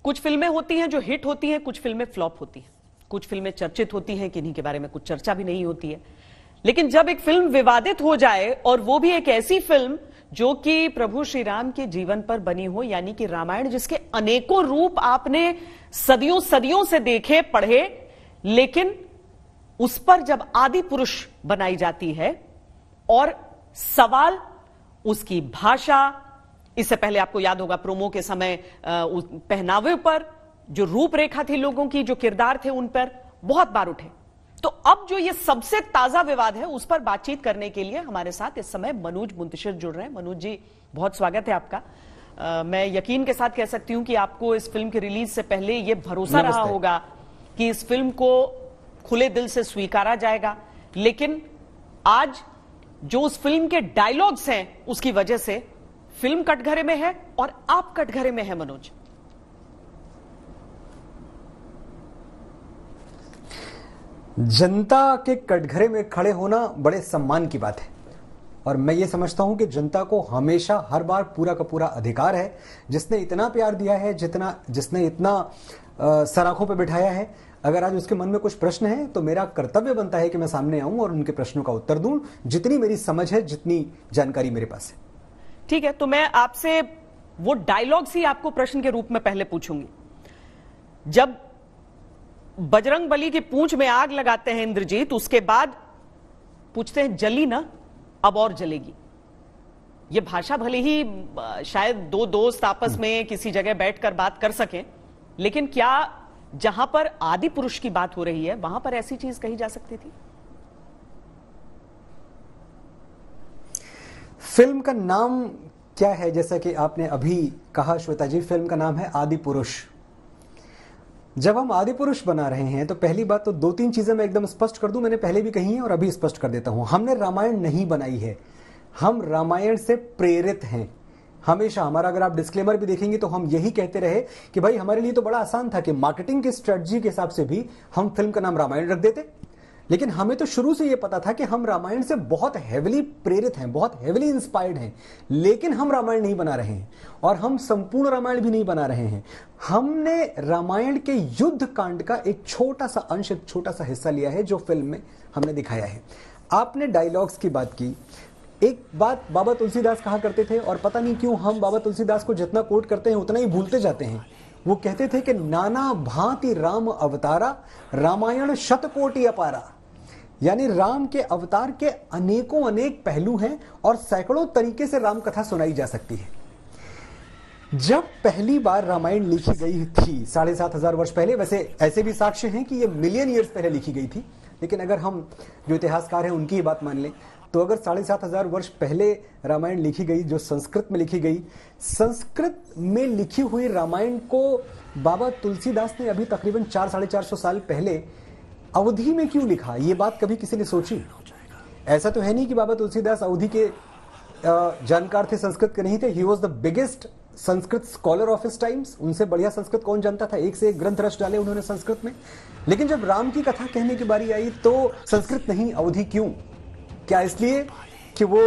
कुछ फिल्में होती हैं जो हिट होती हैं, कुछ फिल्में फ्लॉप होती हैं, कुछ फिल्में चर्चित होती हैं, किन्हीं के बारे में कुछ चर्चा भी नहीं होती है। लेकिन जब एक फिल्म विवादित हो जाए, और वो भी एक ऐसी फिल्म जो कि प्रभु श्री राम के जीवन पर बनी हो, यानी कि रामायण, जिसके अनेकों रूप आपने सदियों सदियों से देखे पढ़े, लेकिन उस पर जब आदि पुरुष बनाई जाती है और सवाल उसकी भाषा, इससे पहले आपको याद होगा प्रोमो के समय पहनावे पर जो रूपरेखा थी लोगों की, जो किरदार थे, उन पर बहुत बार उठे। तो अब जो ये सबसे ताजा विवाद है, उस पर बातचीत करने के लिए हमारे साथ इस समय मनोज मुंतशिर जुड़ रहे हैं। मनोज जी, बहुत स्वागत है आपका। मैं यकीन के साथ कह सकती हूं कि आपको इस फिल्म की रिलीज से पहले ये भरोसा रहा होगा कि इस फिल्म को खुले दिल से स्वीकारा जाएगा, लेकिन आज जो उस फिल्म के डायलॉग्स हैं, उसकी वजह से फिल्म कटघरे में है और आप कटघरे में है। मनोज, जनता के कटघरे में खड़े होना बड़े सम्मान की बात है, और मैं ये समझता हूं कि जनता को हमेशा हर बार पूरा का पूरा अधिकार है। जिसने इतना प्यार दिया है, जिसने इतना सराखों पे बिठाया है, अगर आज उसके मन में कुछ प्रश्न है तो मेरा कर्तव्य बनता है कि मैं सामने आऊं और उनके प्रश्नों का उत्तर दूं, जितनी मेरी समझ है, जितनी जानकारी मेरे पास है। ठीक है, तो मैं आपसे वो डायलॉग्स ही आपको प्रश्न के रूप में पहले पूछूंगी। जब बजरंग बली की पूंछ में आग लगाते हैं इंद्रजीत, उसके बाद पूछते हैं जली ना, अब और जलेगी। ये भाषा भले ही शायद दो दोस्त आपस में किसी जगह बैठकर बात कर सकें, लेकिन क्या जहां पर आदि पुरुष की बात हो रही है वहां पर ऐसी चीज कही जा सकती थी? फिल्म का नाम क्या है? जैसा कि आपने अभी कहा श्वेता जी, फिल्म का नाम है आदि पुरुष। जब हम आदि पुरुष बना रहे हैं तो पहली बात तो 2-3 चीजें मैं एकदम स्पष्ट कर दूं, मैंने पहले भी कही है और अभी स्पष्ट कर देता हूं। हमने रामायण नहीं बनाई है, हम रामायण से प्रेरित हैं। हमेशा हमारा, अगर आप डिस्क्लेमर भी देखेंगे तो हम यही कहते रहे कि भाई हमारे लिए तो बड़ा आसान था कि मार्केटिंग की स्ट्रेटजी के हिसाब से भी हम फिल्म का नाम रामायण रख देते, लेकिन हमें तो शुरू से यह पता था कि हम रामायण से बहुत हेविली प्रेरित हैं, बहुत हेविली इंस्पायर्ड हैं, लेकिन हम रामायण नहीं बना रहे हैं और हम संपूर्ण रामायण भी नहीं बना रहे हैं। हमने रामायण के युद्ध कांड का एक छोटा सा अंश, एक छोटा सा हिस्सा लिया है जो फिल्म में हमने दिखाया है। आपने डायलॉग्स की बात की, एक बात बाबा तुलसीदास कहा करते थे, और पता नहीं क्यों हम बाबा तुलसीदास को जितना कोट करते हैं उतना ही भूलते जाते हैं। वो कहते थे कि नाना भांति राम अवतारा, रामायण शतकोटि अपारा। यानी राम के अवतार के अनेकों अनेक पहलू हैं और सैकड़ों तरीके से राम कथा सुनाई जा सकती है। जब पहली बार रामायण लिखी गई थी 7,500 वर्ष पहले, वैसे ऐसे भी साक्ष्य हैं कि ये मिलियन ईयर्स पहले लिखी गई थी, लेकिन अगर हम जो इतिहासकार हैं उनकी ही बात मान लें तो अगर 7,500 वर्ष पहले रामायण लिखी गई, जो संस्कृत में लिखी गई, संस्कृत में लिखी हुई रामायण को बाबा तुलसीदास ने अभी तकरीबन 400-450 साल पहले अवधि में क्यों लिखा? ये बात कभी किसी ने सोची? ऐसा तो है नहीं कि बाबा तुलसीदास अवधि के जानकार थे, संस्कृत के नहीं थे। He was the biggest Sanskrit scholar of his times. उनसे बढ़िया संस्कृत कौन जानता था? एक से एक ग्रंथ रच डाले उन्होंने संस्कृत में। लेकिन जब राम की कथा कहने की बारी आई तो संस्कृत नहीं, अवधि क्यों? क्या इसलिए कि वो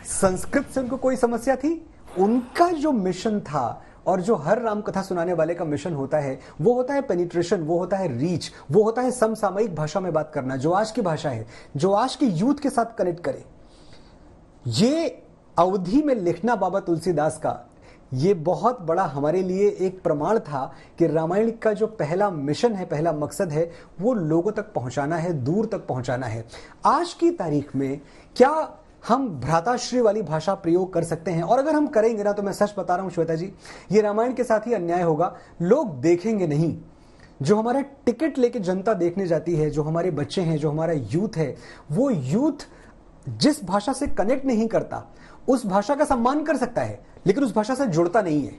संस्कृत से उनको कोई समस्या थी? उनका जो मिशन था, और जो हर राम कथा सुनाने वाले का मिशन होता है, वो होता है पेनिट्रेशन, वो होता है रीच, वो होता है समसामयिक भाषा में बात करना, जो आज की भाषा है, जो आज की यूथ के साथ कनेक्ट करे। ये अवधि में लिखना बाबा तुलसीदास का, ये बहुत बड़ा हमारे लिए एक प्रमाण था कि रामायण का जो पहला मिशन है, पहला मकसद है, वो लोगों तक पहुंचाना है, दूर तक पहुंचाना है। आज की तारीख में क्या हम भ्राताश्री वाली भाषा प्रयोग कर सकते हैं? और अगर हम करेंगे ना, तो मैं सच बता रहा हूं श्वेता जी, ये रामायण के साथ ही अन्याय होगा। लोग देखेंगे नहीं। जो हमारा टिकट लेके जनता देखने जाती है, जो हमारे बच्चे हैं, जो हमारा यूथ है, वो यूथ जिस भाषा से कनेक्ट नहीं करता, उस भाषा का सम्मान कर सकता है लेकिन उस भाषा से जुड़ता नहीं है।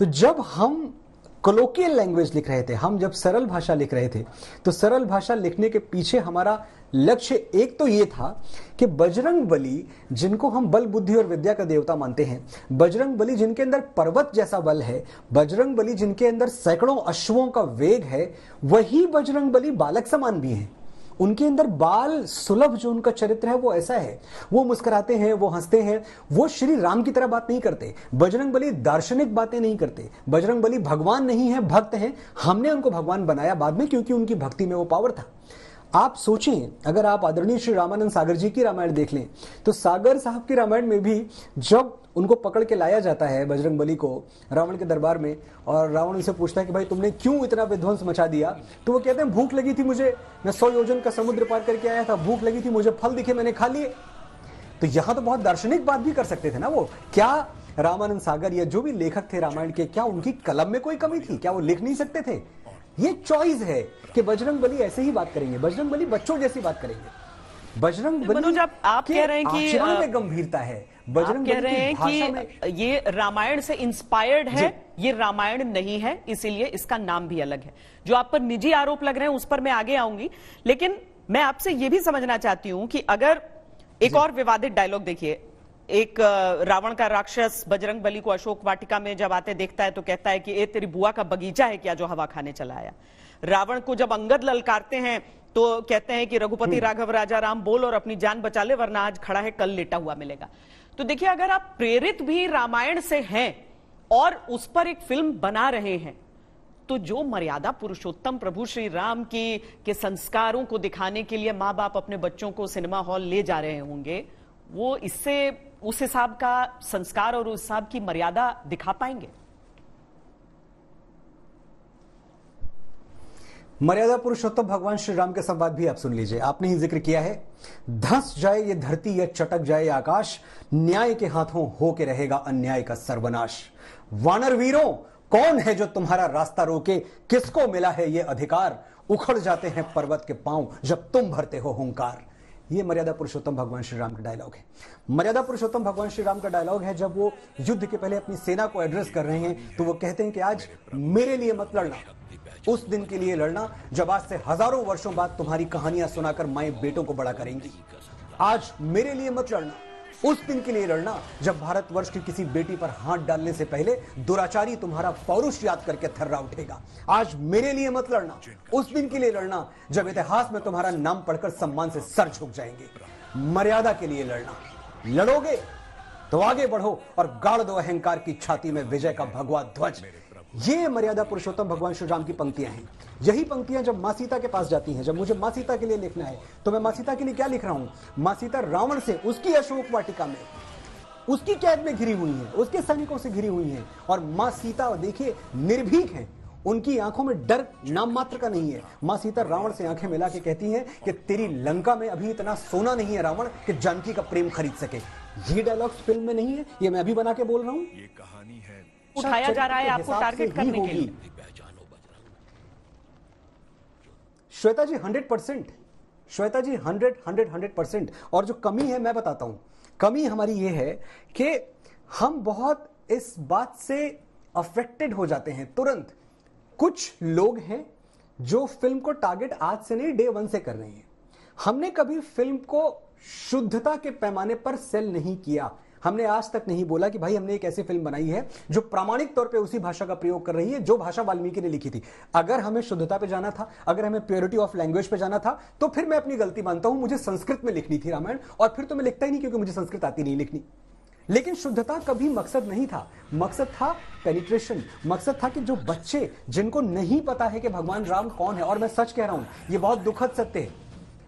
तो जब हम कोलोकियल लैंग्वेज लिख रहे थे, हम जब सरल भाषा लिख रहे थे, तो सरल भाषा लिखने के पीछे हमारा लक्ष्य एक तो ये था कि बजरंग बली, जिनको हम बल, बुद्धि और विद्या का देवता मानते हैं, बजरंग बली जिनके अंदर पर्वत जैसा बल है, बजरंग बली जिनके अंदर सैकड़ों अश्वों का वेग है, वही बजरंग बली बालक समान भी हैं। उनके अंदर बाल सुलभ जो उनका चरित्र है वो ऐसा है। वो मुस्कुराते हैं, वो हंसते हैं, वो श्री राम की तरह बात नहीं करते। बजरंगबली दार्शनिक बातें नहीं करते। बजरंगबली भगवान नहीं है, भक्त हैं। हमने उनको भगवान बनाया बाद में, क्योंकि उनकी भक्ति में वो पावर था। आप सोचें, अगर आप आदरणीय श्री रामानंद सागर जी की रामायण देख लें तो सागर साहब की रामायण में भी जब उनको पकड़ के लाया जाता है बजरंगबली को रावण के दरबार में, और रावण उनसे पूछता है कि भाई तुमने क्यों इतना विध्वंस मचा दिया, तो वो कहते हैं भूख लगी थी मुझे, मैं 100 योजन का समुद्र पार करके आया था, भूख लगी थी मुझे, फल दिखे मैंने खा लिए। तो यहां तो बहुत दार्शनिक बात भी कर सकते थे ना वो। क्या रामानंद सागर या जो भी लेखक थे रामायण के, क्या उनकी कलम में कोई कमी थी? क्या वो लिख नहीं सकते थे? ये चॉइस है कि बजरंगबली ऐसे ही बात करेंगे, बजरंगबली बच्चों जैसी बात करेंगे। बजरंगबली मनोज, आप कह रहे हैं कि आचरण में गंभीरता है। आप कह रहे हैं कि ये रामायण से इंस्पायर्ड है, ये रामायण नहीं है, इसीलिए इसका नाम भी अलग है। जो आप पर निजी आरोप लग रहे हैं उस पर मैं आगे आऊंगी, लेकिन मैं आपसे ये भी समझना चाहती हूं कि अगर एक और विवादित डायलॉग देखिए, एक रावण का राक्षस बजरंगबली को अशोक वाटिका में जब आते देखता है तो कहता है कि ए तेरी बुआ का बगीचा है क्या जो हवा खाने चला आया। रावण को जब अंगद ललकारते हैं तो कहते हैं कि रघुपति राघव राजा राम बोल और अपनी जान बचा ले, वरना आज खड़ा है कल लेटा हुआ मिलेगा। तो देखिए, अगर आप प्रेरित भी रामायण से हैं और उस पर एक फिल्म बना रहे हैं, तो जो मर्यादा पुरुषोत्तम प्रभु श्री राम के संस्कारों को दिखाने के लिए मां बाप अपने बच्चों को सिनेमा हॉल ले जा रहे होंगे, वो इससे उस हिसाब का संस्कार और उस हिसाब की मर्यादा दिखा पाएंगे? मर्यादा पुरुषोत्तम भगवान श्री राम के संवाद भी आप सुन लीजिए। आपने ही जिक्र किया है, धंस जाए ये धरती या चटक जाए आकाश, न्याय के हाथों हो के रहेगा अन्याय का सर्वनाश। वानर वीरों, कौन है जो तुम्हारा रास्ता रोके, किसको मिला है ये अधिकार, उखड़ जाते हैं पर्वत के पांव जब तुम भरते हो हुंकार। ये मर्यादा पुरुषोत्तम भगवान श्री राम का डायलॉग है। मर्यादा पुरुषोत्तम भगवान श्री राम का डायलॉग है जब वो युद्ध के पहले अपनी सेना को एड्रेस कर रहे हैं, तो वो कहते हैं कि आज मेरे लिए मत लड़ना, उस दिन के लिए लड़ना जब आज से हजारों वर्षों बाद तुम्हारी कहानियां सुनाकर माएं बेटों को बड़ा करेंगी। आज मेरे लिए मत लड़ना, उस दिन के लिए लड़ना जब भारतवर्ष की किसी बेटी पर हाथ डालने से पहले दुराचारी तुम्हारा पौरुष याद करके थर्रा उठेगा। आज मेरे लिए मत लड़ना, उस दिन के लिए लड़ना जब इतिहास में तुम्हारा नाम पढ़कर सम्मान से सर झुक जाएंगे। मर्यादा के लिए लड़ना, लड़ोगे तो आगे बढ़ो और गाड़ दो अहंकार की छाती में विजय का भगवा ध्वज। ये मर्यादा पुरुषोत्तम भगवान श्री राम की पंक्तियां हैं। यही पंक्तियां जब मां सीता के पास जाती हैं, जब मुझे मां सीता के लिए लिखना है, तो मैं मां सीता के लिए क्या लिख रहा हूं? मां सीता रावण से उसकी अशोक वाटिका में उसकी कैद में घिरी हुई है, उसके सैनिकों से घिरी हुई है, और मां सीता देखिए निर्भीक है, उनकी आंखों में डर नाम मात्र का नहीं है। मां सीता रावण से आंखें मिला के कहती हैं कि तेरी लंका में अभी इतना सोना नहीं है रावण कि जानकी का प्रेम खरीद सके। ये डायलॉग फिल्म में नहीं है, ये मैं अभी बना के बोल रहा हूं। ये कहानी है उठाया जा रहा है आपको टारगेट करने के लिए। श्वेता जी 100%, श्वेता जी 100%। और जो कमी है मैं बताता हूं, कमी हमारी ये है कि हम बहुत इस बात से अफेक्टेड हो जाते हैं तुरंत। कुछ लोग हैं जो फिल्म को टारगेट आज से नहीं, डे 1 से कर रहे हैं। हमने कभी फिल्म को शुद्धता के पैमाने पर सेल नहीं किया। हमने आज तक नहीं बोला कि भाई हमने एक ऐसी फिल्म बनाई है जो प्रामाणिक तौर पे उसी भाषा का प्रयोग कर रही है जो भाषा वाल्मीकि ने लिखी थी। अगर हमें शुद्धता पे जाना था, अगर हमें प्योरिटी ऑफ लैंग्वेज पे जाना था, तो फिर मैं अपनी गलती मानता हूं, मुझे संस्कृत में लिखनी थी रामायण, और फिर तो मैं लिखता ही नहीं क्योंकि मुझे संस्कृत आती नहीं लिखनी। लेकिन शुद्धता कभी मकसद नहीं था, मकसद था पेनिट्रेशन। मकसद था कि जो बच्चे जिनको नहीं पता है कि भगवान राम कौन है, और मैं सच कह रहा हूं, ये बहुत दुखद सत्य है,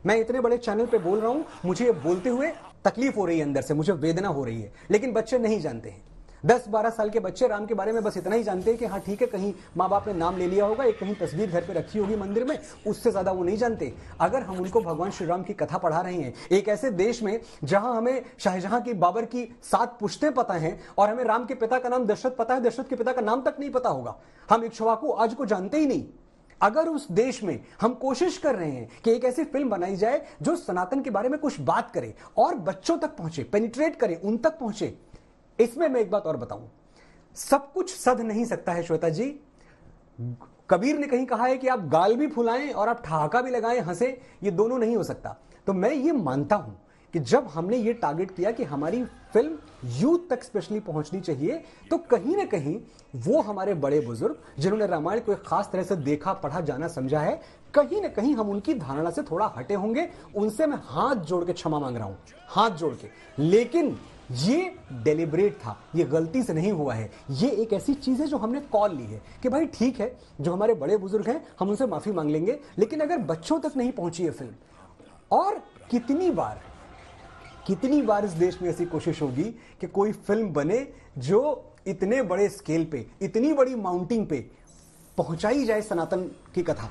मैं इतने बड़े चैनल पे बोल रहा हूं, मुझे ये बोलते हुए तकलीफ हो रही है, अंदर से मुझे वेदना हो रही है, लेकिन बच्चे नहीं जानते हैं। 10-12 साल के बच्चे राम के बारे में बस इतना ही जानते हैं कि हाँ ठीक है, कहीं माँ बाप ने नाम ले लिया होगा, एक कहीं तस्वीर घर पे रखी होगी मंदिर में, उससे ज्यादा वो नहीं जानते। अगर हम उनको भगवान श्री राम की कथा पढ़ा रहे हैं, एक ऐसे देश में जहां हमें शाहजहां की, बाबर की 7 पुश्तें पता हैं, और हमें राम के पिता का नाम दशरथ पता है, दशरथ के पिता का नाम तक नहीं पता होगा, हम इक्ष्वाकु आज को जानते ही नहीं। अगर उस देश में हम कोशिश कर रहे हैं कि एक ऐसी फिल्म बनाई जाए जो सनातन के बारे में कुछ बात करे और बच्चों तक पहुंचे, पेनिट्रेट करे, उन तक पहुंचे, इसमें मैं एक बात और बताऊं, सब कुछ सध नहीं सकता है श्वेता जी। कबीर ने कहीं कहा है कि आप गाल भी फुलाएं और आप ठहाका भी लगाएं, हंसे, ये दोनों नहीं हो सकता। तो मैं ये मानता हूं कि जब हमने ये टारगेट किया कि हमारी फिल्म यूथ तक स्पेशली पहुंचनी चाहिए, तो कहीं ना कहीं वो हमारे बड़े बुजुर्ग जिन्होंने रामायण को एक खास तरह से देखा, पढ़ा, जाना, समझा है, कहीं ना कहीं हम उनकी धारणा से थोड़ा हटे होंगे। उनसे मैं हाथ जोड़ के क्षमा मांग रहा हूं, हाथ जोड़ के। लेकिन ये डेलिब्रेट था, ये गलती से नहीं हुआ है। ये एक ऐसी चीज है जो हमने कॉल ली है कि भाई ठीक है, जो हमारे बड़े बुजुर्ग हैं हम उनसे माफी मांग लेंगे, लेकिन अगर बच्चों तक नहीं पहुंची है फिल्म, और कितनी बार इस देश में ऐसी कोशिश होगी कि कोई फिल्म बने जो इतने बड़े स्केल पे, इतनी बड़ी माउंटिंग पे पहुंचाई जाए सनातन की कथा।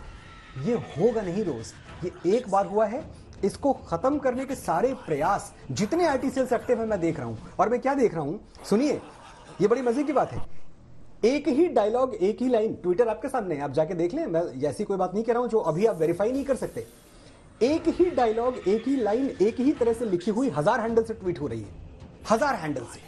ये होगा नहीं रोज, ये एक बार हुआ है। इसको खत्म करने के सारे प्रयास जितने आईटी सेल्स एक्टिव है मैं देख रहा हूं, और मैं क्या देख रहा हूं सुनिए, ये बड़ी मजे की बात है। एक ही डायलॉग, एक ही लाइन, ट्विटर आपके सामने है, आप जाके देख लें। मैं ऐसी कोई बात नहीं कह रहा हूं जो अभी आप वेरीफाई नहीं कर सकते। एक ही डायलॉग, एक ही लाइन, एक ही तरह से लिखी हुई 1000 हैंडल से ट्वीट हो रही है, 1000 हैंडल से।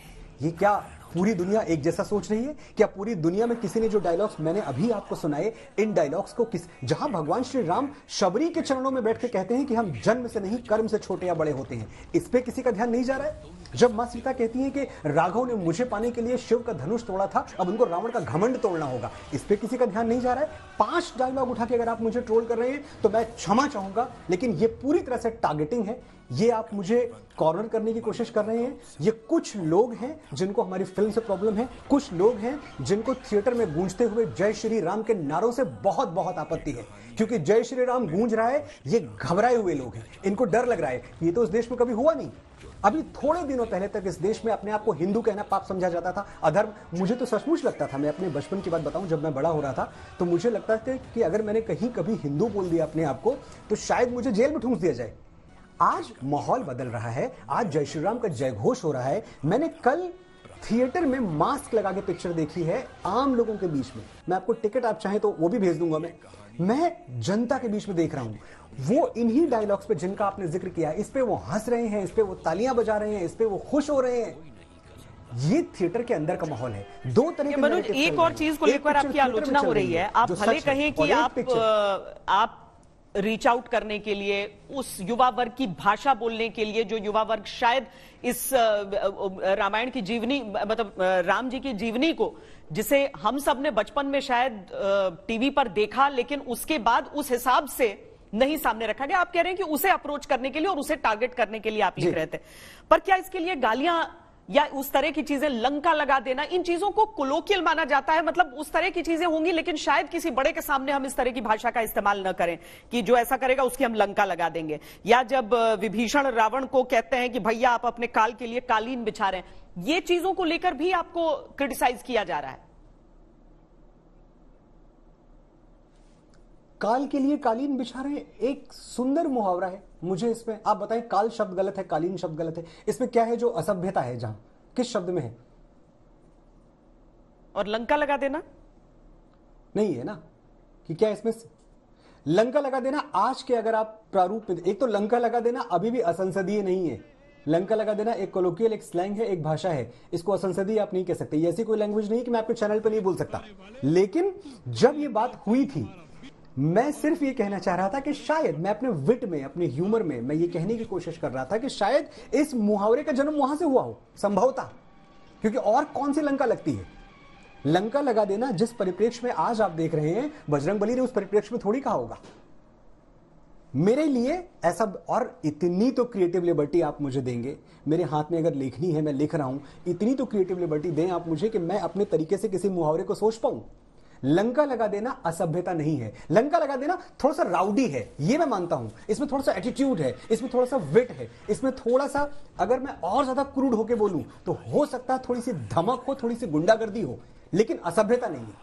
ये क्या पूरी दुनिया एक जैसा सोच रही है? क्या पूरी दुनिया में किसी ने जो डायलॉग्स मैंने अभी आपको सुनाए, इन डायलॉग्स को जहां भगवान श्री राम शबरी के चरणों में बैठ के कहते हैं कि हम जन्म से नहीं कर्म से छोटे या बड़े होते हैं, इस पे किसी का ध्यान नहीं जा रहा है? जब मां सीता कहती हैं कि राघव ने मुझे पाने के लिए शिव का धनुष तोड़ा था, अब उनको रावण का घमंड तोड़ना होगा, इस पे किसी का ध्यान नहीं जा रहा है? 5 डायलॉग उठा के अगर आप मुझे ट्रोल कर रहे हैं तो मैं क्षमा चाहूंगा, लेकिन ये पूरी तरह से टारगेटिंग है। ये आप मुझे कॉर्नर करने की कोशिश कर रहे हैं। ये कुछ लोग हैं जिनको हमारी फिल्म से प्रॉब्लम है, कुछ लोग हैं जिनको थिएटर में गूंजते हुए जय श्री राम के नारों से बहुत बहुत आपत्ति है, क्योंकि जय श्री राम गूंज रहा है, ये घबराए हुए लोग हैं, इनको डर लग रहा है। ये तो इस देश में कभी हुआ नहीं। अभी थोड़े दिनों पहले तक इस देश में अपने आप को हिंदू कहना पाप समझा जाता था, अधर्म। मुझे तो सचमुच लगता था, मैं अपने बचपन की बात बताऊं, जब मैं बड़ा हो रहा था तो मुझे लगता था कि अगर मैंने कहीं कभी हिंदू बोल दिया अपने आप को तो शायद मुझे जेल में ठूंस दिया जाए। आज माहौल बदल रहा है, आज जय श्री राम का जय घोष हो रहा है। मैंने कल थिएटर में मास्क लगा के पिक्चर देखी है आम लोगों के बीच में। मैं आपको टिकट आप चाहें तो वो भी भेज दूंगा। मैं जनता के बीच में देख रहा हूं, वो इन्हीं डायलॉग्स पे जिनका आपने जिक्र किया, इस पे वो हंस रहे हैं, इस पे वो तालियां बजा रहे हैं, इस पे वो खुश हो रहे हैं। ये थिएटर के अंदर का माहौल है। दो तरह के मनोज, एक और चीज को लेकर आपकी आलोचना हो रही है। आप भले कहें कि आप रीच आउट करने के लिए, उस युवा वर्ग की भाषा बोलने के लिए, जो युवा वर्ग शायद इस रामायण की जीवनी, मतलब राम जी की जीवनी को, जिसे हम सब ने बचपन में शायद टीवी पर देखा, लेकिन उसके बाद उस हिसाब से नहीं सामने रखा गया। आप कह रहे हैं कि उसे अप्रोच करने के लिए और उसे टारगेट करने के लिए आप लिख रहे थे, पर क्या इसके लिए गालियां या उस तरह की चीजें, लंका लगा देना, इन चीजों को कोलोकियल माना जाता है? मतलब उस तरह की चीजें होंगी, लेकिन शायद किसी बड़े के सामने हम इस तरह की भाषा का इस्तेमाल न करें कि जो ऐसा करेगा उसकी हम लंका लगा देंगे। या जब विभीषण रावण को कहते हैं कि भैया आप अपने काल के लिए कालीन बिछा रहे हैं, ये चीजों को लेकर भी आपको क्रिटिसाइज किया जा रहा है। काल के लिए कालीन बिछा रहे हैं, एक सुंदर मुहावरा है। मुझे इसमें आप बताएं, काल शब्द गलत है, कालीन शब्द गलत है, इसमें क्या है जो असभ्यता है? जहां किस शब्द में है? और लंका लगा देना नहीं है ना, कि क्या इसमें लंका लगा देना आज के अगर आप प्रारूप में, एक तो लंका लगा देना अभी भी असंसदीय नहीं है। लंका लगा देना एक कोलोकियल, एक स्लैंग है, एक भाषा है, इसको असंसदीय आप नहीं कह सकते। ऐसी कोई लैंग्वेज नहीं कि मैं आपके चैनल पर नहीं बोल सकता। लेकिन जब ये बात हुई थी, मैं सिर्फ ये कहना चाह रहा था कि शायद मैं अपने विट में, अपने ह्यूमर में, मैं ये कहने की कोशिश कर रहा था कि शायद इस मुहावरे का जन्म वहां से हुआ हो, संभवतः। क्योंकि और कौन सी लंका लगती है? लंका लगा देना जिस परिप्रेक्ष्य में आज आप देख रहे हैं, बजरंगबली ने उस परिप्रेक्ष्य में थोड़ी कहा होगा। मेरे लिए ऐसा, और इतनी तो क्रिएटिव लिबर्टी आप मुझे देंगे, मेरे हाथ में अगर लेखनी है, मैं लिख रहा हूं, इतनी तो क्रिएटिव लिबर्टी दें आप मुझे कि मैं अपने तरीके से किसी मुहावरे को सोच पाऊं। लंका लगा देना असभ्यता नहीं है। लंका लगा देना थोड़ा सा राउडी है, ये मैं मानता हूं। इसमें थोड़ा सा एटीट्यूड है, इसमें थोड़ा सा विट है, इसमें थोड़ा सा, अगर मैं और ज्यादा क्रूड होके बोलूं तो हो सकता है थोड़ी सी धमक हो, थोड़ी सी गुंडागर्दी हो, लेकिन असभ्यता नहीं है।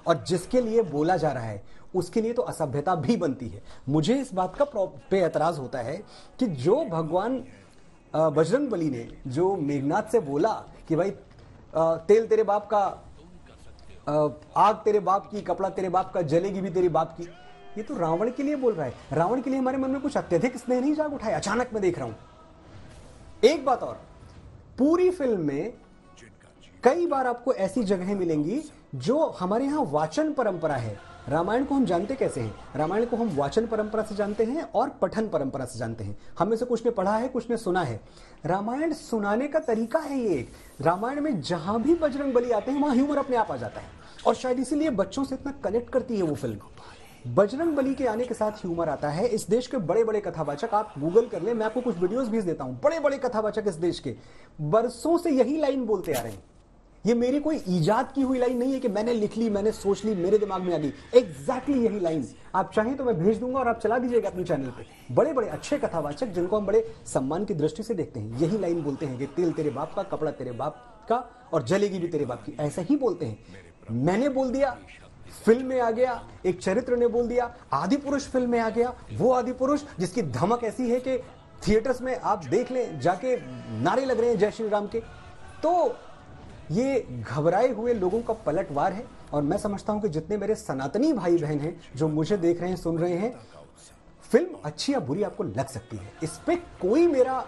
और जिसके लिए बोला जा रहा है उसके लिए तो असभ्यता भी बनती है। मुझे इस बात का पे एतराज होता है कि जो भगवान बजरंगबली ने जो मेघनाथ से बोला कि भाई तेल तेरे बाप का, आग तेरे बाप की, कपड़ा तेरे बाप का, जलेगी भी तेरी बाप की, ये तो रावण के लिए बोल रहा है। रावण के लिए हमारे मन में कुछ अत्यधिक स्नेह नहीं जाग उठा है? अचानक मैं देख रहा हूं। एक बात और, पूरी फिल्म में कई बार आपको ऐसी जगहें मिलेंगी जो हमारे यहां वाचन परंपरा है, रामायण को हम जानते कैसे हैं? रामायण को हम वाचन परंपरा से जानते हैं और पठन परंपरा से जानते हैं। हम में से कुछ ने पढ़ा है, कुछ ने सुना है। रामायण सुनाने का तरीका है ये एक। रामायण में जहां भी बजरंग बली आते हैं वहां ह्यूमर अपने आप आ जाता है, और शायद इसीलिए बच्चों से इतना कनेक्ट करती है वो फिल्म। बजरंग बली के आने के साथ ह्यूमर आता है। इस देश के बड़े बड़े कथावाचक, आप गूगल कर ले, मैं आपको कुछ वीडियोस भेज देता हूं, बड़े बड़े कथावाचक इस देश के बरसों से यही लाइन बोलते आ रहे हैं। ये मेरी कोई इजाद की हुई लाइन नहीं है कि मैंने लिख ली, मैंने सोच ली, मेरे दिमाग में आ गई। एग्जैक्टली यही लाइन आप चाहें तो मैं भेज दूंगा और आप चला दीजिएगा अपने चैनल पे। बड़े बड़े अच्छे कथावाचक जिनको हम बड़े सम्मान की दृष्टि से देखते हैं, यही लाइन बोलते हैं कि तेल तेरे बाप का, कपड़ा तेरे बाप का, और जलेगी भी तेरे बाप की। ऐसा ही बोलते हैं। मैंने बोल दिया, फिल्म में आ गया, एक चरित्र ने बोल दिया, आदि पुरुष फिल्म में आ गया। वो आदि पुरुष जिसकी धमक ऐसी है कि थिएटर्स में आप देख लें, जाके नारे लग रहे हैं जय श्री राम के। तो ये घबराए हुए लोगों का पलटवार है, और मैं समझता हूं कि जितने मेरे सनातनी भाई बहन हैं जो मुझे देख रहे हैं, सुन रहे हैं, फिल्म अच्छी या बुरी आपको लग सकती है, इस पे कोई मेरा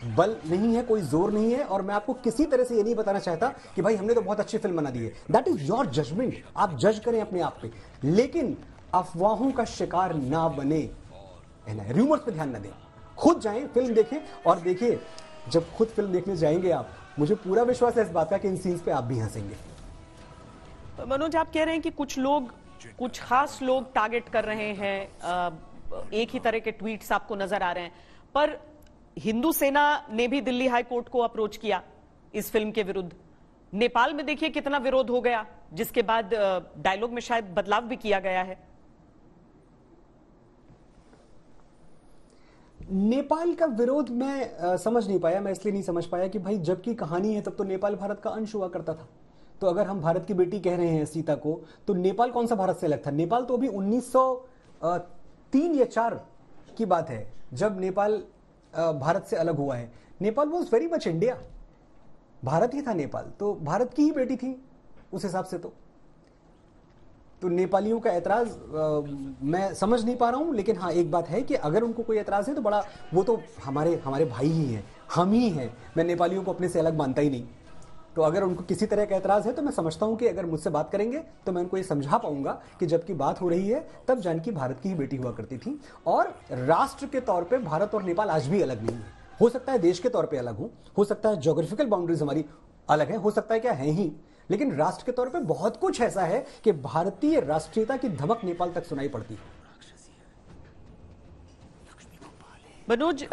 बल नहीं है, कोई जोर नहीं है, और मैं आपको किसी तरह से ये नहीं बताना चाहता कि भाई हमने तो बहुत अच्छी फिल्म बना दी है। दैट इज योर जजमेंट, आप जज करें अपने आप पे, लेकिन अफवाहों का शिकार ना बने, रूमर्स पे ध्यान ना दें। खुद जाएं, फिल्म देखें, और देखिए जब खुद फिल्म देखने जाएंगे आप, मुझे पूरा विश्वास है इस बात का कि इन सीन्स पे आप भी हंसेंगे। मनोज, आप कह रहे हैं कि कुछ लोग, कुछ खास लोग टारगेट कर रहे हैं, एक ही तरह के ट्वीट्स आपको नजर आ रहे हैं, पर हिंदू सेना ने भी दिल्ली हाई कोर्ट को अप्रोच किया इस फिल्म के विरुद्ध। नेपाल में देखिए कितना विरोध हो गया, जिसके बाद डायलॉग में शायद बदलाव भी किया गया है। नेपाल का विरोध मैं समझ नहीं पाया। मैं इसलिए नहीं समझ पाया कि भाई जबकि कहानी है तब तो नेपाल भारत का अंश हुआ करता था। तो अगर हम भारत की बेटी कह रहे हैं सीता को, तो नेपाल कौन सा भारत से अलग था? नेपाल तो अभी 1903 या 4 की बात है जब नेपाल भारत से अलग हुआ है। Nepal was very much India, Bharat ही था नेपाल, तो भारत की ही बेटी थी उस हिसाब से। तो नेपालियों का ऐतराज मैं समझ नहीं पा रहा हूं, लेकिन हाँ एक बात है कि अगर उनको कोई ऐतराज है तो बड़ा, वो तो हमारे भाई ही हैं, हम ही हैं। मैं नेपालियों को अपने से अलग मानता ही नहीं। तो अगर उनको किसी तरह का ऐतराज है तो मैं समझता हूं कि अगर मुझसे बात करेंगे तो मैं उनको ये समझा पाऊंगा कि जबकि बात हो रही है तब जानकी भारत की ही बेटी हुआ करती थी, और राष्ट्र के तौर पे भारत और नेपाल आज भी अलग नहीं है। हो सकता है देश के तौर पे अलग हो सकता है ज्योग्राफिकल बाउंड्रीज हमारी अलग है, हो सकता है क्या है ही, लेकिन राष्ट्र के तौर पे बहुत कुछ ऐसा है कि भारतीय राष्ट्रीयता की धमक नेपाल तक सुनाई पड़ती है। मनोज,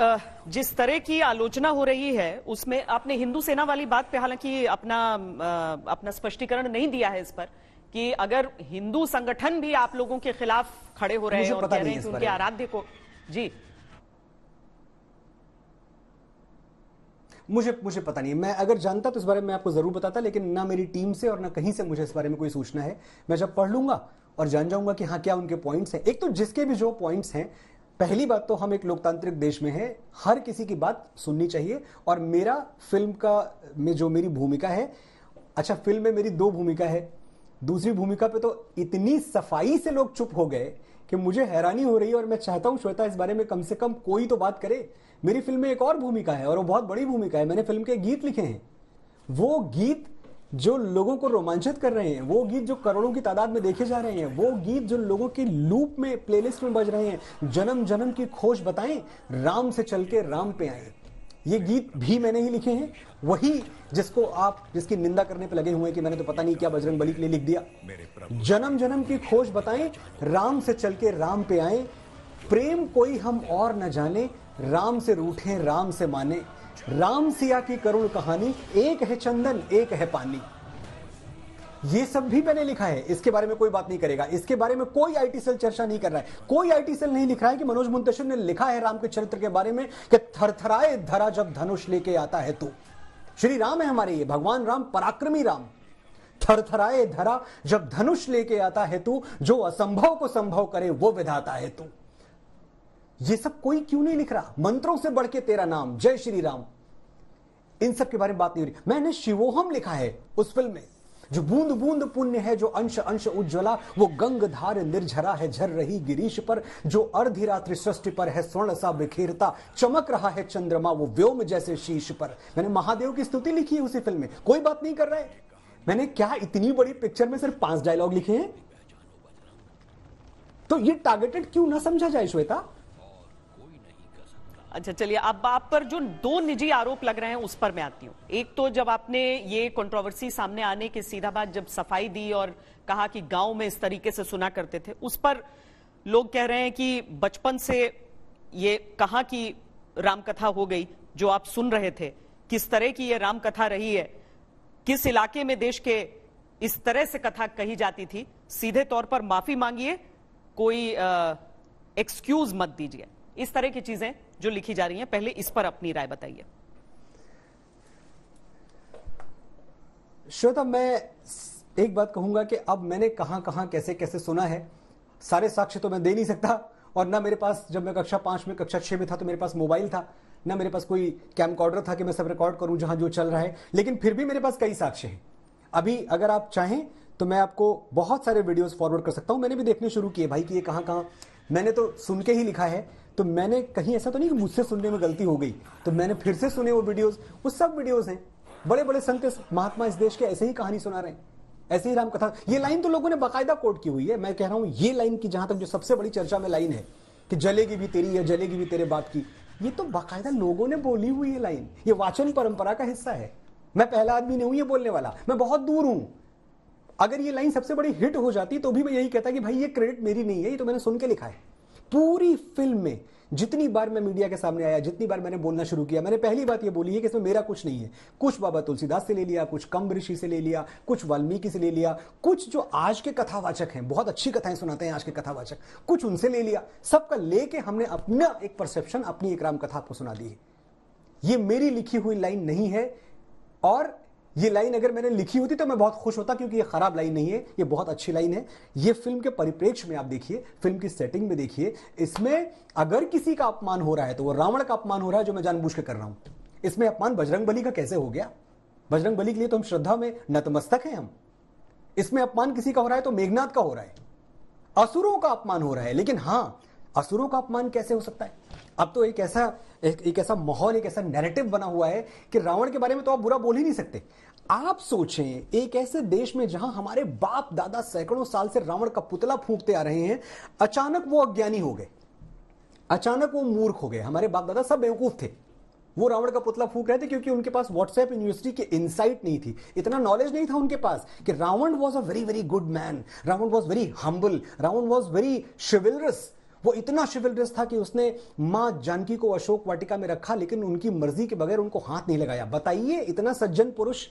जिस तरह की आलोचना हो रही है उसमें आपने हिंदू सेना वाली बात पे हालांकि अपना स्पष्टीकरण नहीं दिया है इस पर, कि अगर हिंदू संगठन भी आप लोगों के खिलाफ खड़े हो रहे हैं और कह रहे हैं कि उनके आराध्य को, जी मुझे पता नहीं। मैं अगर जानता तो इस बारे में आपको जरूर बताता, लेकिन ना मेरी टीम से और ना कहीं से मुझे इस बारे में कोई सूचना है। मैं जब पढ़ लूंगा और जान जाऊंगा कि हाँ क्या उनके पॉइंट्स हैं। एक तो जिसके भी जो पॉइंट्स हैं, पहली बात तो हम एक लोकतांत्रिक देश में हैं, हर किसी की बात सुननी चाहिए। और मेरा फिल्म का में जो मेरी भूमिका है, अच्छा फिल्म में मेरी 2 भूमिका है, दूसरी भूमिका पे तो इतनी सफाई से लोग चुप हो गए कि मुझे हैरानी हो रही है, और मैं चाहता हूं श्वेता इस बारे में कम से कम कोई तो बात करे। मेरी फिल्म में एक और भूमिका है, और वो बहुत बड़ी भूमिका है। मैंने फिल्म के गीत लिखे हैं, वो गीत जो लोगों को रोमांचित कर रहे हैं, वो गीत जो करोड़ों की तादाद में देखे जा रहे हैं, वो गीत जो लोगों के लूप में, प्लेलिस्ट में बज रहे हैं। जन्म जन्म की खोज बताएं, राम से चल के राम पे आए, ये गीत भी मैंने ही लिखे हैं। वही जिसको आप, जिसकी निंदा करने पे लगे हुए हैं कि मैंने तो पता नहीं क्या बजरंग बली के लिए लिख दिया। जन्म जन्म की खोज बताएं, राम से चल के राम पे आए, प्रेम कोई हम और न जाने, राम से रूठे राम से माने, राम सिया की करुण कहानी, एक है चंदन एक है पानी। ये सब भी मैंने लिखा है, इसके बारे में कोई बात नहीं करेगा। इसके बारे में कोई आईटी सेल चर्चा नहीं कर रहा है। कोई आईटी सेल नहीं लिख रहा है कि मनोज मुंतशिर ने लिखा है राम के चरित्र के बारे में कि थरथराए धरा जब धनुष लेके आता है तू। श्री राम है हमारे, ये भगवान राम, पराक्रमी राम। थरथराए धरा जब धनुष लेके आता है तू, जो असंभव को संभव करे वो विधाता है तू। ये सब कोई क्यों नहीं लिख रहा? मंत्रों से बढ़ के तेरा नाम, जय श्री राम, इन सब के बारे में बात नहीं हो रही। मैंने शिवोहम लिखा है उस फिल्म में, जो बूंद बूंद पुण्य है, जो अंश अंश उज्ज्वला, वो गंगधार निर्झरा है झर रही गिरीश पर, जो अर्धरात्रि सृष्टि पर है स्वर्ण सा बिखेरता, चमक रहा है चंद्रमा वो व्योम जैसे शीश पर। मैंने महादेव की स्तुति लिखी है उसी फिल्म में, कोई बात नहीं कर रहा है। मैंने क्या इतनी बड़ी पिक्चर में सिर्फ 5 डायलॉग लिखे हैं? तो ये टारगेटेड क्यों ना समझा जाए श्वेता? अच्छा चलिए, अब आप पर जो दो निजी आरोप लग रहे हैं उस पर मैं आती हूं। एक तो जब आपने ये कंट्रोवर्सी सामने आने के सीधा बाद जब सफाई दी और कहा कि गांव में इस तरीके से सुना करते थे, उस पर लोग कह रहे हैं कि बचपन से ये कहां की रामकथा हो गई जो आप सुन रहे थे, किस तरह की ये रामकथा रही है, किस इलाके में देश के इस तरह से कथा कही जाती थी, सीधे तौर पर माफी मांगिए, कोई एक्सक्यूज मत दीजिए, इस तरह की चीजें जो लिखी जा रही हैं। पहले इस पर अपनी राय बताइए। श्वेता, मैं एक बात कहूंगा कि अब मैंने कहां कहां कैसे कैसे सुना है, सारे साक्ष्य तो मैं दे नहीं सकता, और ना मेरे पास, जब मैं कक्षा 5 में कक्षा 6 में था तो मेरे पास मोबाइल था, ना मेरे पास कोई कैमकॉर्डर था कि मैं सब रिकॉर्ड करूं जहां जो चल रहा है, लेकिन फिर भी मेरे पास कई साक्ष्य हैं। अभी अगर आप चाहें तो मैं आपको बहुत सारे वीडियोस फॉरवर्ड कर सकता हूं, मैंने भी देखने शुरू किए भाई कि ये कहां कहां, मैंने तो सुन के ही लिखा है, तो मैंने कहीं ऐसा तो नहीं कि मुझसे सुनने में गलती हो गई, तो मैंने फिर से सुने वो वीडियोस, वो सब वीडियोस हैं। बड़े बड़े संत महात्मा इस देश के ऐसे ही कहानी सुना रहे हैं, ऐसे ही रामकथा। ये लाइन तो लोगों ने बाकायदा कोट की हुई है। मैं कह रहा हूं ये लाइन की जहां तक जो सबसे बड़ी चर्चा में लाइन है कि जलेगी भी तेरी या जलेगी भी तेरे बाप की, ये तो बाकायदा लोगों ने बोली हुई है लाइन, ये वाचन परंपरा का हिस्सा है। मैं पहला आदमी नहीं हूं ये बोलने वाला, मैं बहुत दूर हूं। अगर ये लाइन सबसे बड़ी हिट हो जाती तो भी मैं यही कहता कि भाई ये क्रेडिट मेरी नहीं है, ये तो मैंने सुन के लिखा है। पूरी फिल्म में जितनी बार मैं मीडिया के सामने आया, जितनी बार मैंने बोलना शुरू किया, मैंने पहली बात ये बोली है कि इसमें मेरा कुछ नहीं है। कुछ बाबा तुलसीदास से ले लिया, कुछ कम्ब ऋषि से ले लिया, कुछ वाल्मीकि से ले लिया, कुछ जो आज के कथावाचक हैं, बहुत अच्छी कथाएं सुनाते हैं आज के कथावाचक, कुछ उनसे ले लिया, सबका लेके हमने अपना एक परसेप्शन, अपनी एक रामकथा आपको सुना दी है। ये मेरी लिखी हुई लाइन नहीं है, और ये लाइन अगर मैंने लिखी होती तो मैं बहुत खुश होता, क्योंकि ये खराब लाइन नहीं है, ये बहुत अच्छी लाइन है। ये फिल्म के परिप्रेक्ष्य में आप देखिए, फिल्म की सेटिंग में देखिए, इसमें अगर किसी का अपमान हो रहा है तो वो रावण का अपमान हो रहा है, जो मैं जानबूझ के कर रहा हूं। इसमें अपमान बजरंगबली का कैसे हो गया? बजरंगबली के लिए तो हम श्रद्धा में नतमस्तक हैं हम। इसमें अपमान किसी का हो रहा है तो मेघनाथ का हो रहा है, असुरों का अपमान हो रहा है। लेकिन हां, असुरों का अपमान कैसे हो सकता है? अब तो एक ऐसा माहौल, एक ऐसा नैरेटिव बना हुआ है कि रावण के बारे में तो आप बुरा बोल ही नहीं सकते। आप सोचें, एक ऐसे देश में जहां हमारे बाप दादा सैकड़ों साल से रावण का पुतला फूंकते आ रहे हैं, अचानक वो अज्ञानी हो गए, अचानक वो मूर्ख हो गए। हमारे बाप दादा सब बेवकूफ थे, वो रावण का पुतला फूंक रहे थे क्योंकि उनके पास व्हाट्सएप यूनिवर्सिटी की इनसाइट नहीं थी, इतना नॉलेज नहीं था उनके पास कि Ravana was a very very good man, Ravana was very humble, Ravana was very chivalrous. वो इतना शिवलरस था कि उसने मां जानकी को अशोक वाटिका में रखा, लेकिन उनकी मर्जी के बगैर उनको हाथ नहीं लगाया। बताइए, इतना सज्जन पुरुष।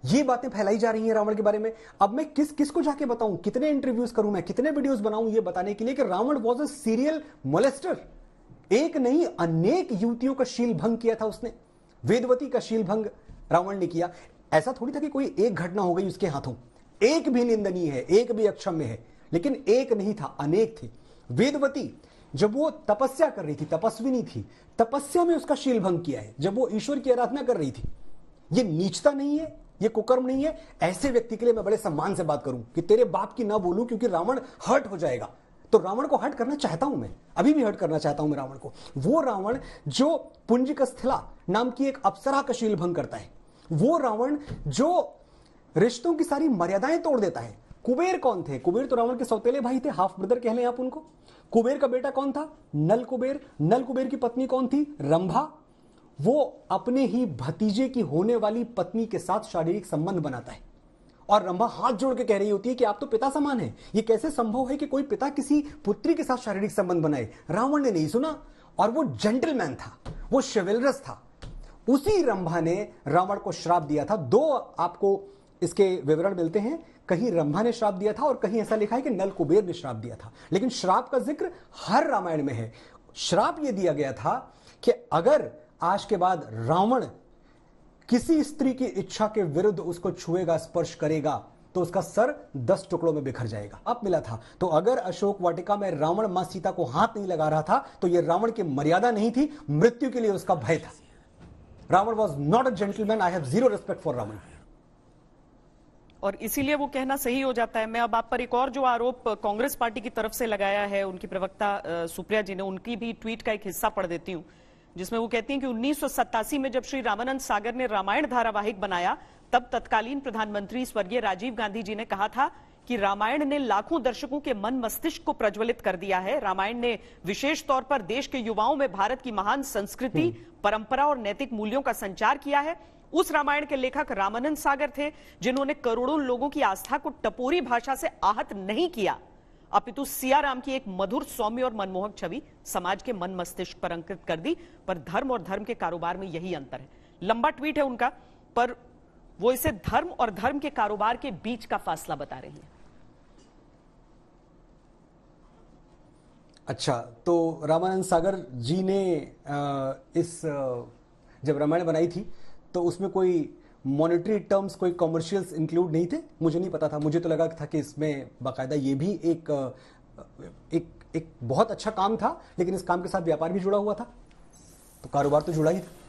ये बातें फैलाई जा रही हैं रावण के बारे में। अब मैं किस को जाके बताऊं, कितने इंटरव्यूज करूं मैं, कितने वीडियोस बनाऊं ये बताने के लिए कि Ravana was a serial molester. एक नहीं, अनेक युवतियों का शील भंग किया था उसने। वेदवती का शील भंग रावण ने किया। ऐसा थोड़ी था कि कोई एक घटना हो गई उसके हाथों, एक भी निंदनीय है, एक भी अक्षम्य है, लेकिन एक नहीं था, अनेक थे। वेदवती जब वो तपस्या कर रही थी, तपस्विनी थी, तपस्या में उसका शील भंग किया है, जब वो ईश्वर की आराधना कर रही थी। ये नीचता नहीं है, ये कुकर्म नहीं है। ऐसे व्यक्ति के लिए मैं बड़े सम्मान से बात करूं कि तेरे बाप की ना बोलूं, क्योंकि रावण हर्ट हो जाएगा। तो रावण को हर्ट करना चाहता हूं मैं, अभी भी हर्ट करना चाहता हूं मैं रावण को। वो रावण जो पुंजिकस्थिला नाम की एक अप्सरा का शील भंग करता है, वो रावण जो रिश्तों की सारी मर्यादाएं तोड़ देता है। कुबेर कौन थे? कुबेर तो रावण के सौतेले भाई थे, हाफ ब्रदर कह लें आप उनको। कुबेर का बेटा कौन था? नल कुबेर। नल कुबेर की पत्नी कौन थी? रंभा। वो अपने ही भतीजे की होने वाली पत्नी के साथ शारीरिक संबंध बनाता है, और रंभा हाथ जोड़ के कह रही होती है कि आप तो पिता समान हैं, ये कैसे संभव है कि कोई पिता किसी पुत्री के साथ शारीरिक संबंध बनाए? रावण ने नहीं सुना, और वो जेंटलमैन था, वो शिवलरस था। उसी रंभा ने रावण को श्राप दिया था। दो आपको इसके विवरण मिलते हैं, कहीं रंभा ने श्राप दिया था और कहीं ऐसा लिखा है कि नल कुबेर ने श्राप दिया था। लेकिन श्राप का जिक्र हर रामायण में है। श्राप यह दिया गया था कि अगर आज के बाद रावण किसी स्त्री की इच्छा के विरुद्ध उसको छुएगा, स्पर्श करेगा, तो उसका सर 10 टुकड़ों में बिखर जाएगा। अब मिला था। तो अगर अशोक वाटिका में रावण मां सीता को हाथ नहीं लगा रहा था तो यह रावण की मर्यादा नहीं थी, मृत्यु के लिए उसका भय था। Ravana was not a gentleman. I have zero respect for Ravana. और इसीलिए वो कहना सही हो जाता है। मैं अब आप पर एक और जो आरोप कांग्रेस पार्टी की तरफ से लगाया है, उनकी प्रवक्ता सुप्रिया जी ने, उनकी भी ट्वीट का एक हिस्सा पढ़ देती हूं, जिसमें वो कहती हैं कि 1987 में जब श्री रामानंद सागर ने रामायण धारावाहिक बनाया, तब तत्कालीन प्रधानमंत्री स्वर्गीय राजीव गांधी जी ने कहा था कि रामायण ने लाखों दर्शकों के मन मस्तिष्क को प्रज्वलित कर दिया है। रामायण ने विशेष तौर पर देश के युवाओं में भारत की महान संस्कृति, परंपरा और नैतिक मूल्यों का संचार किया है। उस रामायण के लेखक रामानंद सागर थे, जिन्होंने करोड़ों लोगों की आस्था को टपोरी भाषा से आहत नहीं किया, अपितु सियाराम की एक मधुर, सौम्य और मनमोहक छवि समाज के मन मस्तिष्क पर अंकित कर दी। पर धर्म और धर्म के कारोबार में यही अंतर है। लंबा ट्वीट है उनका, पर वो इसे धर्म और धर्म के कारोबार के बीच का फासला बता रही है। अच्छा, तो रामानंद सागर जी ने जब रामायण बनाई थी तो उसमें कोई मॉनेटरी टर्म्स, कोई कॉमर्शियल्स इंक्लूड नहीं थे? मुझे नहीं पता था। मुझे तो लगा था कि इसमें बाकायदा ये भी एक बहुत अच्छा काम था, लेकिन इस काम के साथ व्यापार भी जुड़ा हुआ था, तो कारोबार तो जुड़ा ही था।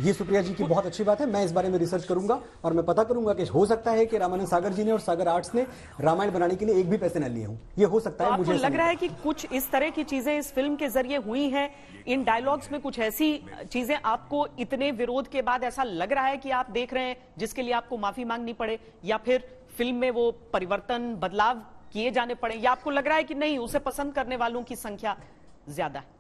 ये सुप्रिया जी की बहुत अच्छी बात है। मैं इस बारे में रिसर्च करूंगा और मैं पता करूंगा कि हो सकता है कि रामानंद सागर जी ने और सागर आर्ट्स ने रामायण बनाने के लिए एक भी पैसे न लिए हों। ये हो सकता है। मुझे लग रहा है कि कुछ इस तरह की चीजें इस फिल्म के जरिए हुई हैं। इन डायलॉग्स में कुछ ऐसी चीजें आपको इतने विरोध के बाद ऐसा लग रहा है कि आप देख रहे हैं जिसके लिए आपको माफी मांगनी पड़े, या फिर फिल्म में वो परिवर्तन, बदलाव किए जाने पड़े, या आपको लग रहा है कि नहीं, उसे पसंद करने वालों की संख्या ज्यादा है?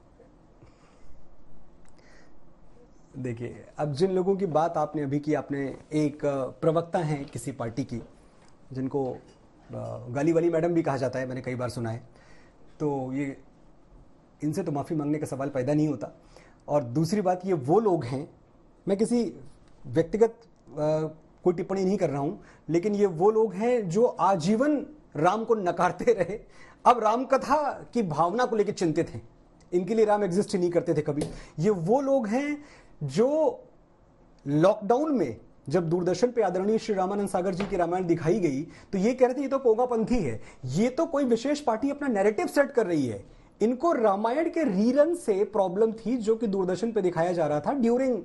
देखिए, अब जिन लोगों की बात आपने अभी की, आपने एक प्रवक्ता हैं किसी पार्टी की, जिनको गाली वाली मैडम भी कहा जाता है, मैंने कई बार सुना है, तो ये इनसे तो माफ़ी मांगने का सवाल पैदा नहीं होता। और दूसरी बात, ये वो लोग हैं, मैं किसी व्यक्तिगत कोई टिप्पणी नहीं कर रहा हूँ, लेकिन ये वो लोग हैं जो आजीवन राम को नकारते रहे, अब राम कथा की भावना को लेकर चिंतित हैं। इनके लिए राम एग्जिस्ट ही नहीं करते थे कभी। ये वो लोग हैं जो लॉकडाउन में जब दूरदर्शन पे आदरणीय श्री रामानंद सागर जी की रामायण दिखाई गई तो ये कह रहे थे ये तो पोगापंथी है, ये तो कोई विशेष पार्टी अपना नैरेटिव सेट कर रही है। इनको रामायण के रीरन से प्रॉब्लम थी जो कि दूरदर्शन पे दिखाया जा रहा था ड्यूरिंग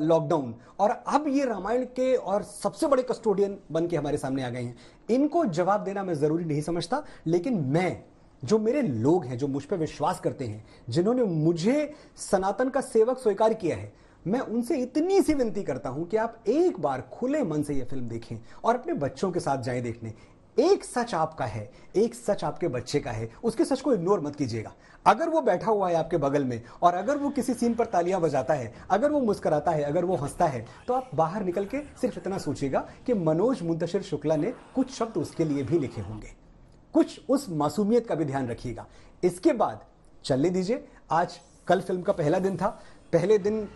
लॉकडाउन, और अब ये रामायण के और सबसे बड़े कस्टोडियन बन के हमारे सामने आ गए हैं। इनको जवाब देना मैं जरूरी नहीं समझता, लेकिन मैं, जो मेरे लोग हैं, जो मुझ पर विश्वास करते हैं, जिन्होंने मुझे सनातन का सेवक स्वीकार किया है, मैं उनसे इतनी सी विनती करता हूं कि आप एक बार खुले मन से यह फिल्म देखें और अपने बच्चों के साथ जाएं देखने। एक सच आपका है, एक सच आपके बच्चे का है, उसके सच को इग्नोर मत कीजिएगा। अगर वो बैठा हुआ है आपके बगल में और अगर वो किसी सीन पर तालियां बजाता है, अगर वो मुस्कुराता है, अगर वो हंसता है, तो आप बाहर निकल के सिर्फ इतना सोचिएगा कि मनोज मुंतशिर शुक्ला ने कुछ शब्द उसके लिए भी लिखे होंगे। कुछ उस मासूमियत का भी ध्यान रखिएगा। इसके बाद चलने दीजिए। आज कल फिल्म का पहला दिन था। पहले दिन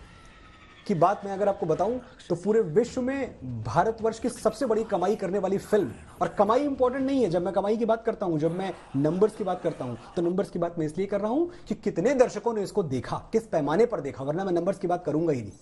की बात मैं अगर आपको बताऊं तो पूरे विश्व में भारतवर्ष की सबसे बड़ी कमाई करने वाली फिल्म, और कमाई इंपॉर्टेंट नहीं है जब मैं कमाई की बात करता हूं, जब मैं नंबर्स की बात करता हूं तो नंबर्स की बात मैं इसलिए कर रहा हूं कि कितने दर्शकों ने इसको देखा, किस पैमाने पर देखा, वरना मैं नंबर्स की बात करूंगा ही नहीं।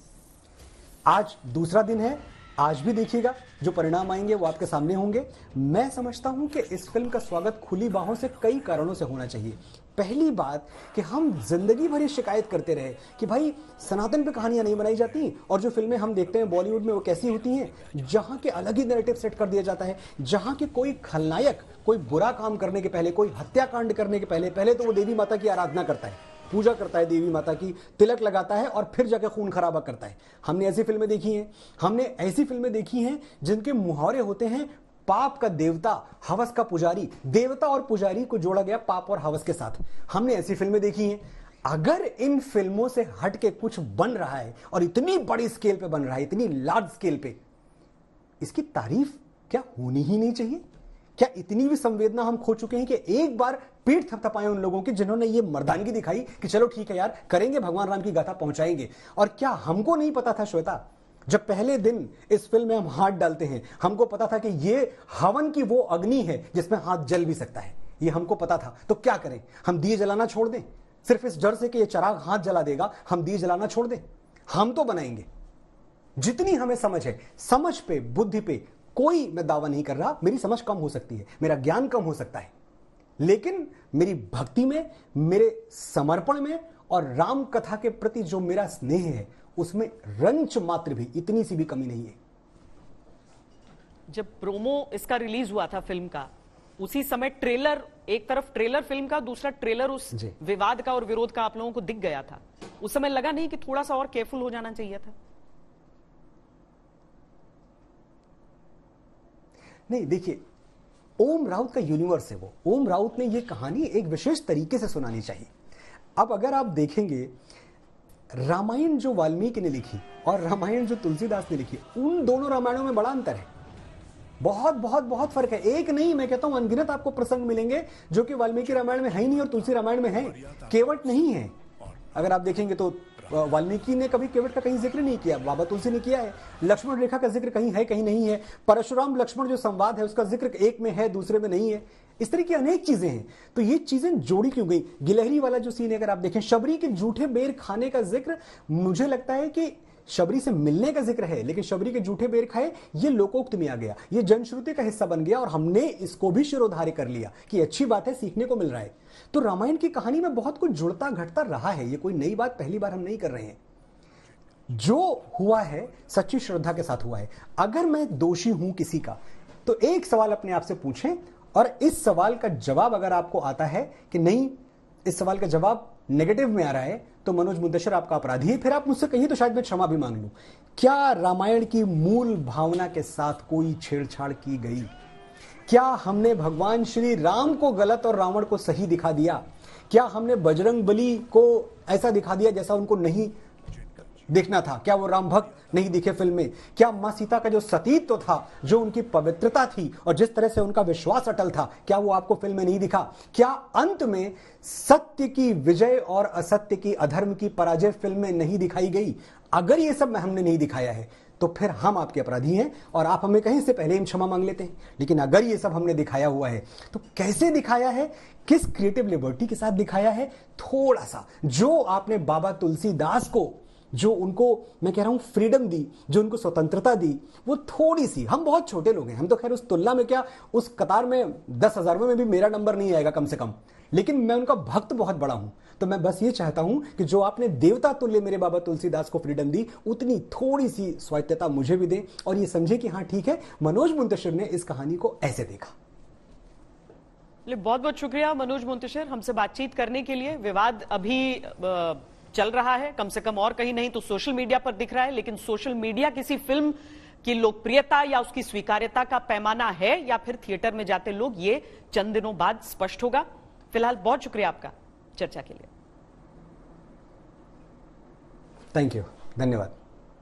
आज दूसरा दिन है, आज भी देखिएगा, जो परिणाम आएंगे वो आपके सामने होंगे। मैं समझता हूं कि इस फिल्म का स्वागत खुली बाहों से कई कारणों से होना चाहिए। पहली बात कि हम जिंदगी भर शिकायत करते रहे कि भाई सनातन पे कहानियां नहीं बनाई जाती, और जो फिल्में हम देखते हैं बॉलीवुड में वो कैसी होती हैं, जहां के अलग ही नैरेटिव सेट कर दिया जाता है, जहां के कोई खलनायक कोई बुरा काम करने के पहले, कोई हत्याकांड करने के पहले तो वो देवी माता की आराधना करता है, पूजा करता है देवी माता की, तिलक लगाता है और फिर जाकर खून खराबा करता है। हमने ऐसी फिल्में देखी हैं, हमने ऐसी फिल्में देखी हैं जिनके मुहावरे होते हैं पाप का देवता, हवस का पुजारी। देवता और पुजारी को जोड़ा गया पाप और हवस के साथ। हमने ऐसी फिल्में देखी हैं। अगर इन फिल्मों से हट के कुछ बन रहा है और इतनी बड़ी स्केल पे बन रहा है, इतनी लार्ज स्केल पे, इसकी तारीफ क्या होनी ही नहीं चाहिए? क्या इतनी भी संवेदना हम खो चुके हैं कि एक बार पीठ थपथपाएं उन लोगों की जिन्होंने ये मर्दानगी दिखाई कि चलो ठीक है यार, करेंगे, भगवान राम की गाथा पहुंचाएंगे। और क्या हमको नहीं पता था श्वेता, जब पहले दिन इस फिल्म में हम हाथ डालते हैं, हमको पता था कि ये हवन की वो अग्नि है जिसमें हाथ जल भी सकता है, ये हमको पता था। तो क्या करें, हम दिए जलाना छोड़ दें? सिर्फ इस डर से कि ये चिराग हाथ जला देगा हम दिए जलाना छोड़ दें? हम तो बनाएंगे। जितनी हमें समझ है, समझ पे, बुद्धि पे कोई मैं दावा नहीं कर रहा, मेरी समझ कम हो सकती है, मेरा ज्ञान कम हो सकता है, लेकिन मेरी भक्ति में, मेरे समर्पण में और राम कथा के प्रति जो मेरा स्नेह है उसमें रंच मात्र भी, इतनी सी भी कमी नहीं है। जब प्रोमो इसका रिलीज हुआ था फिल्म का, उसी समय ट्रेलर, एक तरफ ट्रेलर फिल्म का, दूसरा ट्रेलर उस विवाद का और विरोध का आप लोगों को दिख गया था। उस समय लगा नहीं कि थोड़ा सा और केयरफुल हो जाना चाहिए था? नहीं, देखिए, ओम राउत का यूनिवर्स है वो। ओम राउत ने ये कहानी एक विशेष तरीके से सुनानी चाहिए। अब अगर आप देखेंगे, रामायण जो वाल्मीकि ने लिखी और रामायण जो तुलसीदास ने लिखी, उन दोनों रामायणों में बड़ा अंतर है। बहुत बहुत बहुत फर्क है। एक नहीं, मैं कहता हूं अनगिनत आपको प्रसंग मिलेंगे जो कि वाल्मीकि रामायण में है ही नहीं और तुलसी रामायण में है। केवट नहीं है। अगर आप देखेंगे तो वाल्मीकि ने कभी केवट का कहीं जिक्र नहीं किया, बाबा तुलसी ने किया है। लक्ष्मण रेखा का जिक्र कहीं है, कहीं नहीं है। परशुराम लक्ष्मण जो संवाद है उसका जिक्र एक में है, दूसरे में नहीं है। इस तरह की अनेक चीजें हैं। तो ये चीजें जोड़ी क्यों गई? गिलहरी वाला जो सीन है अगर आप देखें, शबरी के जूठे बेर खाने का जिक्र, मुझे लगता है कि शबरी से मिलने का जिक्र है, लेकिन शबरी के जूठे बेर खाए ये लोकोक्त में आ गया, ये जनश्रुति का हिस्सा बन गया और हमने इसको भी शिरोधार्य कर लिया कि अच्छी बात है, सीखने को मिल रहा है। तो रामायण की कहानी में बहुत कुछ जुड़ता घटता रहा है। ये कोई नई बात पहली बार हम नहीं कर रहे हैं। जो हुआ है सच्ची श्रद्धा के साथ हुआ है। अगर मैं दोषी हूं किसी का, तो एक सवाल अपने आप से पूछें, और इस सवाल का जवाब अगर आपको आता है कि नहीं, इस सवाल का जवाब नेगेटिव में आ रहा है, तो मनोज मुंतशिर आपका अपराधी है। फिर आप मुझसे कहिए तो शायद मैं क्षमा भी मांग लूं। क्या रामायण की मूल भावना के साथ कोई छेड़छाड़ की गई? क्या हमने भगवान श्री राम को गलत और रावण को सही दिखा दिया? क्या हमने बजरंग बली को ऐसा दिखा दिया जैसा उनको नहीं देखना था? क्या वो राम भक्त नहीं दिखे फिल्म में? क्या मां सीता का जो सतीत्व था, जो उनकी पवित्रता थी और जिस तरह से उनका विश्वास अटल था, क्या वो आपको फिल्म में नहीं दिखा? क्या अंत में सत्य की विजय और असत्य की, अधर्म की पराजय फिल्म में नहीं दिखाई गई? अगर ये सब हमने नहीं दिखाया है तो फिर हम आपके अपराधी हैं और आप हमें कहीं से पहले हम क्षमा मांग लेते हैं। लेकिन अगर ये सब हमने दिखाया हुआ है तो कैसे दिखाया है, किस क्रिएटिव लिबर्टी के साथ दिखाया है? थोड़ा सा जो आपने बाबा तुलसीदास को, जो उनको मैं कह रहा हूं फ्रीडम दी, जो उनको स्वतंत्रता दी, वो थोड़ी सी, हम बहुत छोटे लोग हैं, हम तो खैर उस तुलना में क्या, उस कतार में 10,000 में भी मेरा नंबर नहीं आएगा कम से कम, लेकिन मैं उनका भक्त बहुत बड़ा हूं। तो मैं बस ये चाहता हूं कि जो आपने देवता तुल्य मेरे बाबा तुलसीदास को फ्रीडम दी, उतनी थोड़ी सी स्वायत्तता मुझे भी दें और ये समझे कि हाँ ठीक है, मनोज मुंतशिर ने इस कहानी को ऐसे देखा। बहुत बहुत शुक्रिया मनोज मुंतशिर हमसे बातचीत करने के लिए। विवाद अभी चल रहा है, कम से कम और कहीं नहीं तो सोशल मीडिया पर दिख रहा है, लेकिन सोशल मीडिया किसी फिल्म की लोकप्रियता या उसकी स्वीकार्यता का पैमाना है या फिर थिएटर में जाते लोग, ये चंद दिनों बाद स्पष्ट होगा। फिलहाल बहुत शुक्रिया आपका चर्चा के लिए। थैंक यू, धन्यवाद।